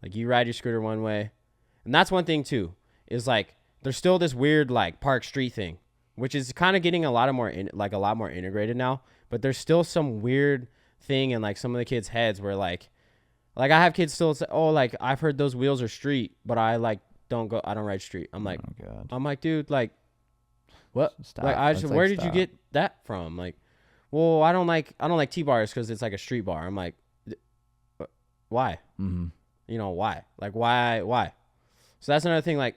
Like, you ride your scooter one way. And that's one thing, too, is, like, there's still this weird, like, park street thing, which is kind of getting a lot more integrated now. But there's still some weird thing in, like, some of the kids' heads where, like I have kids still say, oh, like, I've heard those wheels are street, but I, like, I don't ride street. I'm like, oh, God. I'm like, dude, like, what? Stop. Like, where did you get that from? Like, well, I don't like T-bars because it's like a street bar. I'm like, why? Mm-hmm. You know, why? Like, why? So that's another thing. Like,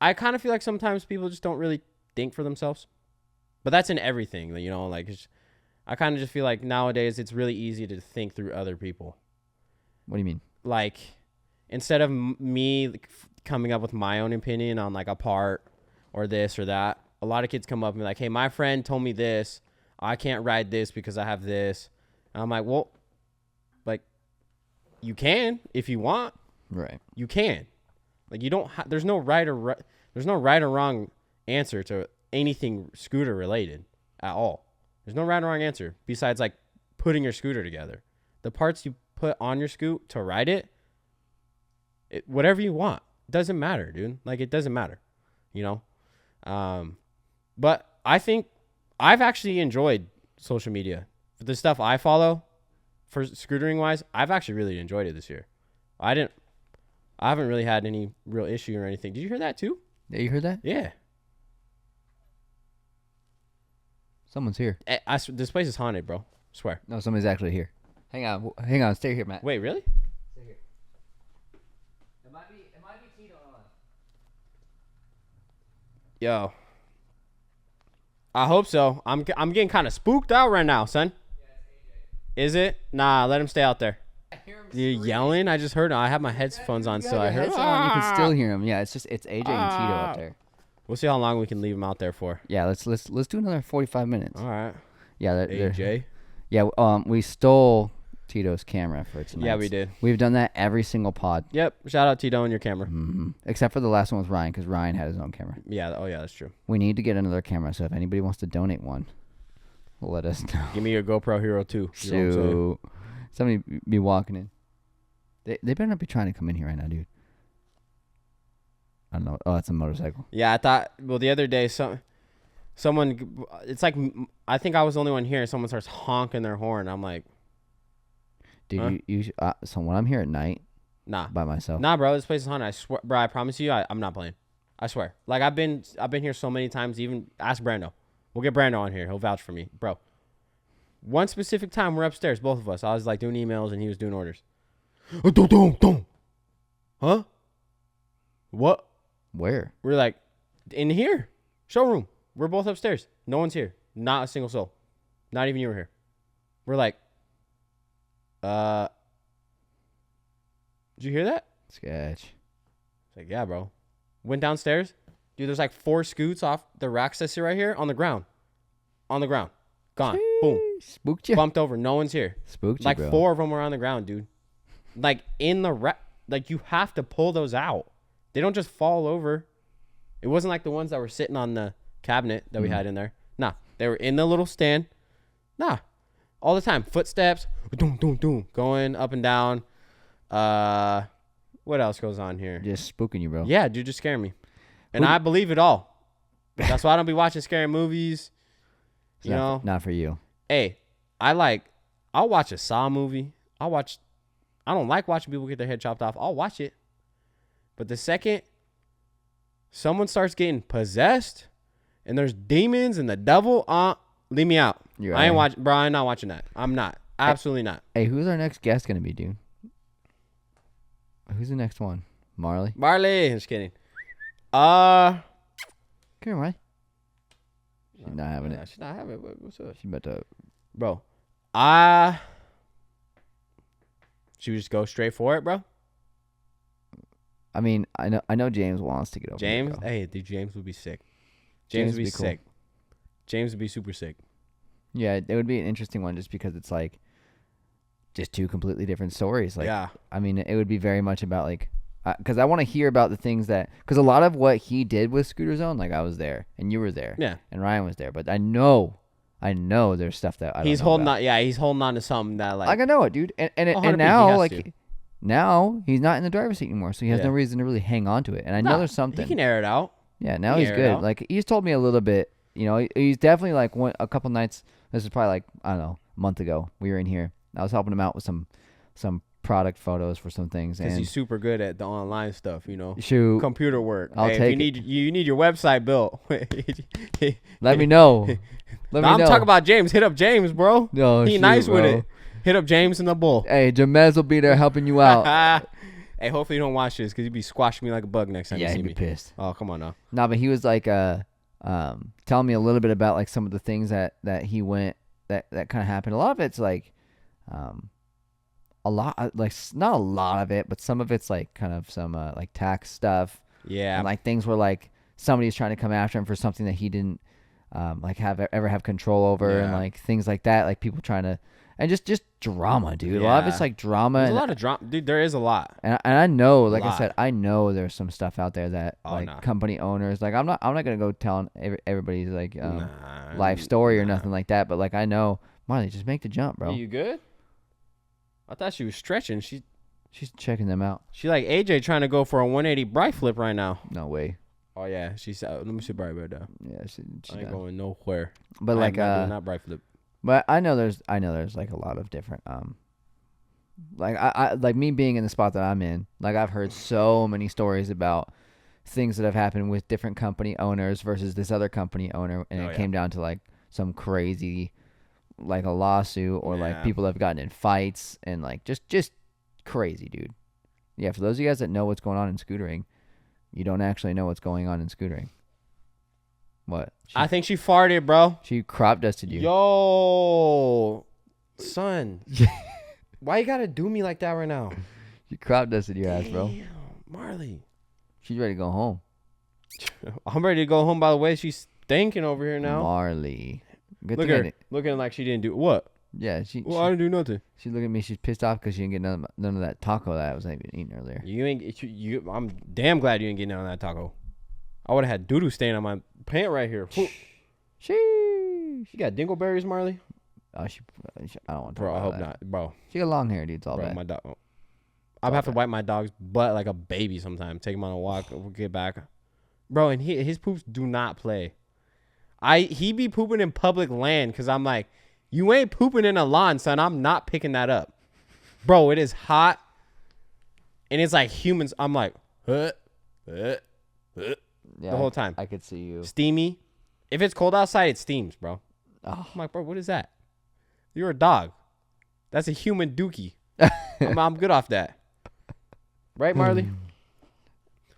I kind of feel like sometimes people just don't really think for themselves. But that's in everything, you know, like I kind of just feel like nowadays it's really easy to think through other people. What do you mean? Like, instead of me coming up with my own opinion on like a part or this or that, a lot of kids come up and be like, hey, my friend told me this. I can't ride this because I have this. And I'm like, well, like, you can if you want. Right. You can. Like, you don't. There's no right or wrong answer to anything scooter related at all. There's no right or wrong answer besides like putting your scooter together. The parts you put on your scoot to ride it, whatever you want, doesn't matter, dude. Like, it doesn't matter, you know. But I think I've actually enjoyed social media. For the stuff I follow, for scootering wise, I've actually really enjoyed it this year. I haven't really had any real issue or anything. Did you hear that too? Yeah, you heard that? Yeah. Someone's here. This place is haunted, bro. Swear. No, somebody's actually here. Hang on. Stay here, Matt. Wait, really? Stay here. It might be Tito. Yo. I hope so. I'm getting kind of spooked out right now, son. Yeah, it's AJ. Is it? Nah, let him stay out there. I hear him You're yelling? I just heard him. I have my headphones on, so I heard. You can still hear him. Yeah, it's AJ and Tito out there. We'll see how long we can leave him out there for. Yeah, let's do another 45 minutes. All right. Yeah, AJ. Yeah, we stole Tito's camera for tonight. Yeah, we did. We've done that every single pod. Yep. Shout out Tito and your camera. Mm-hmm. Except for the last one with Ryan, because Ryan had his own camera. Yeah. Oh, yeah, that's true. We need to get another camera, so if anybody wants to donate one, let us know. Give me your GoPro Hero 2. So, somebody be walking in. They better not be trying to come in here right now, dude. I don't know. Oh, that's a motorcycle. Yeah, I thought. Well, the other day, someone. It's like I think I was the only one here. And someone starts honking their horn. I'm like, dude, huh? you so when I'm here at night, nah, by myself. Nah, bro, this place is haunted. I swear, bro. I promise you, I'm not playing. I swear. Like I've been here so many times. Even ask Brando. We'll get Brando on here. He'll vouch for me, bro. One specific time we're upstairs, both of us. I was like doing emails and he was doing orders. Huh? What? Where? We're like, in here, showroom. We're both upstairs. No one's here. Not a single soul. Not even you were here. We're like, did you hear that? Sketch. It's like, yeah, bro. Went downstairs. Dude, there's like 4 scoots off the racks I see right here on the ground. On the ground. Gone. Jeez. Boom. Spooked you? Bumped over. No one's here. Spooked you, Like bro. 4 of them were on the ground, dude. Like in the rack. Like you have to pull those out. They don't just fall over. It wasn't like the ones that were sitting on the cabinet that we had in there. Nah. They were in the little stand. Nah. All the time. Footsteps. Doom, doom, doom. Going up and down. What else goes on here? Just spooking you, bro. Yeah, dude, just scaring me. And I believe it all. That's why I don't be watching scary movies. You know? Not for you. Hey, I'll watch a Saw movie. I don't like watching people get their head chopped off. I'll watch it. But the second someone starts getting possessed and there's demons and the devil, leave me out. I ain't watching, bro. I'm not watching that. I'm not. Absolutely not. Hey, who's our next guest gonna be, dude? Who's the next one? Marley? Marley. Just kidding. Come here, Marley. She's not having it. She's not having it. What's up? She about to... Bro. Should we just go straight for it, bro? I mean, I know James wants to get over James? it, bro. Hey, dude, James would be sick. James would be sick. Cool. James would be super sick. Yeah, it would be an interesting one just because it's like just 2 completely different stories. Like, yeah. I mean, it would be very much about like, because I want to hear about the things that, because a lot of what he did with Scooter Zone, like I was there and you were there. Yeah. And Ryan was there. But I know there's stuff that I don't know holding about. on. Yeah, he's holding on to something that like. Like I know it, dude. And now, like, now he's not in the driver's seat anymore. So he has no reason to really hang on to it. And I know there's something. He can air it out. Yeah, now he's good. Like, he's told me a little bit. You know, he's definitely like a couple nights. This is probably like, I don't know, a month ago. We were in here. I was helping him out with some product photos for some things. Because he's super good at the online stuff, you know. Shoot. Computer work. I'll take it. You need your website built. Let me know. I'm talking about James. Hit up James, bro. No, he nice with it. Hit up James and the Bull. Hey, Jamez will be there helping you out. Hey, Hey, hopefully you don't watch this because you'd be squashing me like a bug next time you see me. Yeah, he'd be pissed. Oh, come on now. No, but he was like telling me a little bit about like some of the things that he went that kind of happened. A lot of it's like a lot like not a lot of it, but some of it's like kind of some like tax stuff. Yeah. And like things where like somebody's trying to come after him for something that he didn't like ever have control over, and like things like that, like people trying to, and just drama, dude. A lot of it's like drama. There's a lot of drama, dude. There is a lot. And I know, like I said, I know there's some stuff out there that like company owners, like I'm not gonna go telling everybody's like life story or nothing like that, but like I know, Marley, just make the jump, bro. Are you good? I thought she was stretching. She's checking them out. She like AJ trying to go for a 180 bright flip right now. No way. Oh yeah, she's. Let me see bright right now. Yeah, she ain't going nowhere. But like not bright flip. But I know there's like a lot of different like I like me being in the spot that I'm in, like I've heard so many stories about things that have happened with different company owners versus this other company owner, and it came down to like some crazy like a lawsuit or like people have gotten in fights and like just crazy, dude. Yeah, for those of you guys that know what's going on in scootering, you don't actually know what's going on in scootering. What? I think she farted, bro. She crop dusted you. Yo, son. Why you gotta do me like that right now? She crop dusted your ass, bro. Marley. She's ready to go home. I'm ready to go home, by the way. She's stinking over here now. Marley. Look at her. Looking like she didn't do what? Yeah, Well, I didn't do nothing. She looked at me. She's pissed off because she didn't get none of that taco that I was even eating earlier. I'm damn glad you didn't get none of that taco. I would have had doo-doo stain on my pant right here. Sheesh. She got dingleberries, Marley? Oh, I don't want to talk Bro, about I hope that. not. Bro. She got long hair, dude. It's all bro, bad. My dog. I'll have to wipe my dog's butt like a baby sometime. Take him on a walk. We'll get back. Bro, and his poops do not play. He be pooping in public land because I'm like, you ain't pooping in a lawn, son. I'm not picking that up. Bro, it is hot. And it's like humans. I'm like, Yeah, the whole time. I could see you. Steamy. If it's cold outside, it steams, bro. Oh. I'm like, bro, what is that? You're a dog. That's a human dookie. I'm good off that. Right, Marley?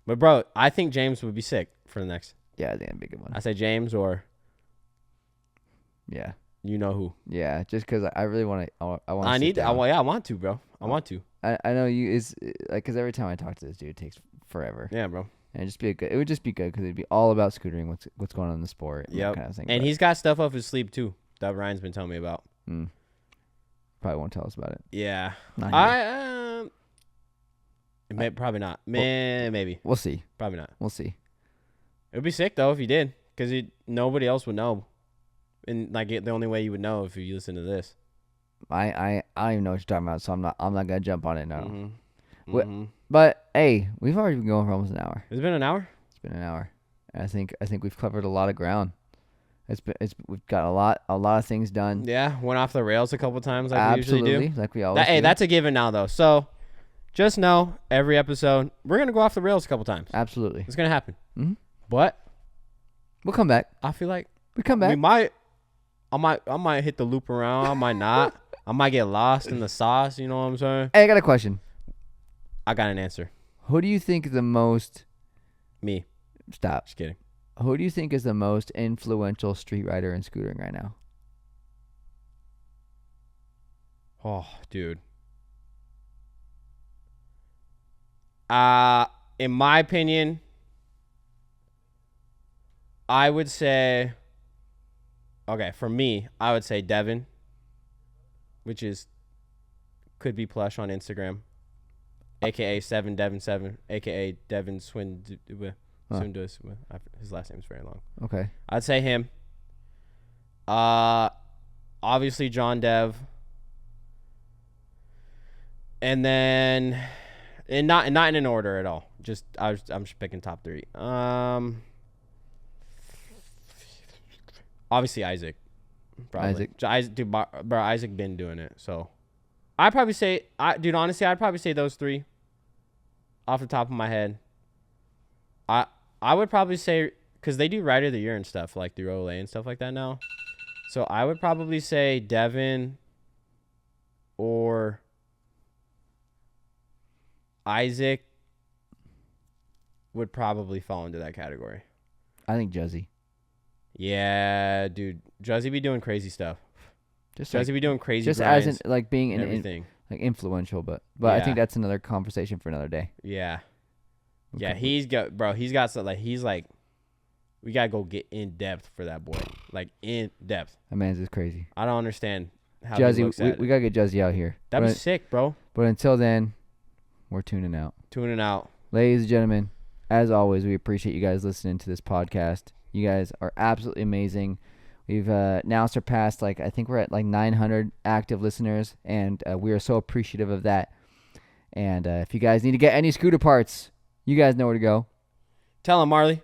But, bro, I think James would be sick for the next. Yeah, I think that'd be a good one. I say James or. Yeah. You know who? Yeah, just because I really want to. I want. I want to, bro. I want to. I know you is like because every time I talk to this dude, it takes forever. Yeah, bro. And it would just be good because it'd be all about scootering, what's going on in the sport, and that kind of thing. And he's got stuff up his sleeve too that Ryan's been telling me about. Probably won't tell us about it. Yeah, probably not. Maybe we'll see. Probably not. We'll see. It would be sick though if he did, because nobody else would know, and like the only way you would know if you listen to this. I don't even know what you're talking about, so I'm not gonna jump on it now. Mm-hmm. But hey, we've already been going for almost an hour. Has it been an hour? It's been an hour. And I think we've covered a lot of ground. We've got a lot of things done. Yeah, went off the rails a couple times like we usually do. Like we always do. Hey, that's a given now though. So just know every episode we're gonna go off the rails a couple times. Absolutely, it's gonna happen. Mm-hmm. But we'll come back. I feel like we come back. I might hit the loop around. I might not. I might get lost in the sauce. You know what I'm saying? Hey, I got a question. I got an answer. Who do you think the most? Me. Stop. Just kidding. Who do you think is the most influential street rider in scootering right now? Oh, dude. In my opinion, I would say, okay, for me, I would say Devin, which could be Plush on Instagram, aka 7Devin7, aka Devin Swin. His last name's very long. Okay. I'd say him. Obviously John Dev. And then, and not in an order at all. I'm just picking top 3. Obviously Isaac. Probably. Isaac, dude, bro, Isaac been doing it. So, I'd probably say, honestly, I'd probably say those 3 off the top of my head. I would probably say, because they do Rider of the Year and stuff, like through Olay and stuff like that now. So I would probably say Devin, or Isaac would probably fall into that category. I think Juzzy. Yeah, dude. Juzzy be doing crazy stuff. Juzzy be doing crazy just grinds, as in, like being everything. Like influential, but Yeah. I think that's another conversation for another day. Yeah. Okay. Yeah, he's got some, like, he's like, we got to go get in depth for that boy. Like, in depth. That man's just crazy. I don't understand how he Juzzy, looks at we it. got to get Juzzy out here. That'd be sick, bro. But until then, we're tuning out. Tuning out. Ladies and gentlemen, as always, we appreciate you guys listening to this podcast. You guys are absolutely amazing. We've now surpassed, like, I think we're at like 900 active listeners, and we are so appreciative of that. And if you guys need to get any scooter parts, you guys know where to go. Tell him, Marley.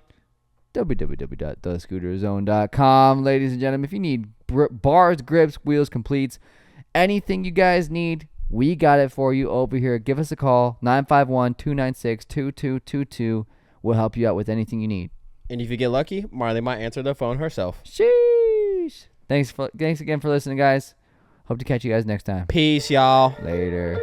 www.thescooterzone.com. Ladies and gentlemen, if you need bars, grips, wheels, completes, anything you guys need, we got it for you over here. Give us a call, 951-296-2222. We'll help you out with anything you need. And if you get lucky, Marley might answer the phone herself. Sheesh. Thanks again for listening, guys. Hope to catch you guys next time. Peace, y'all. Later.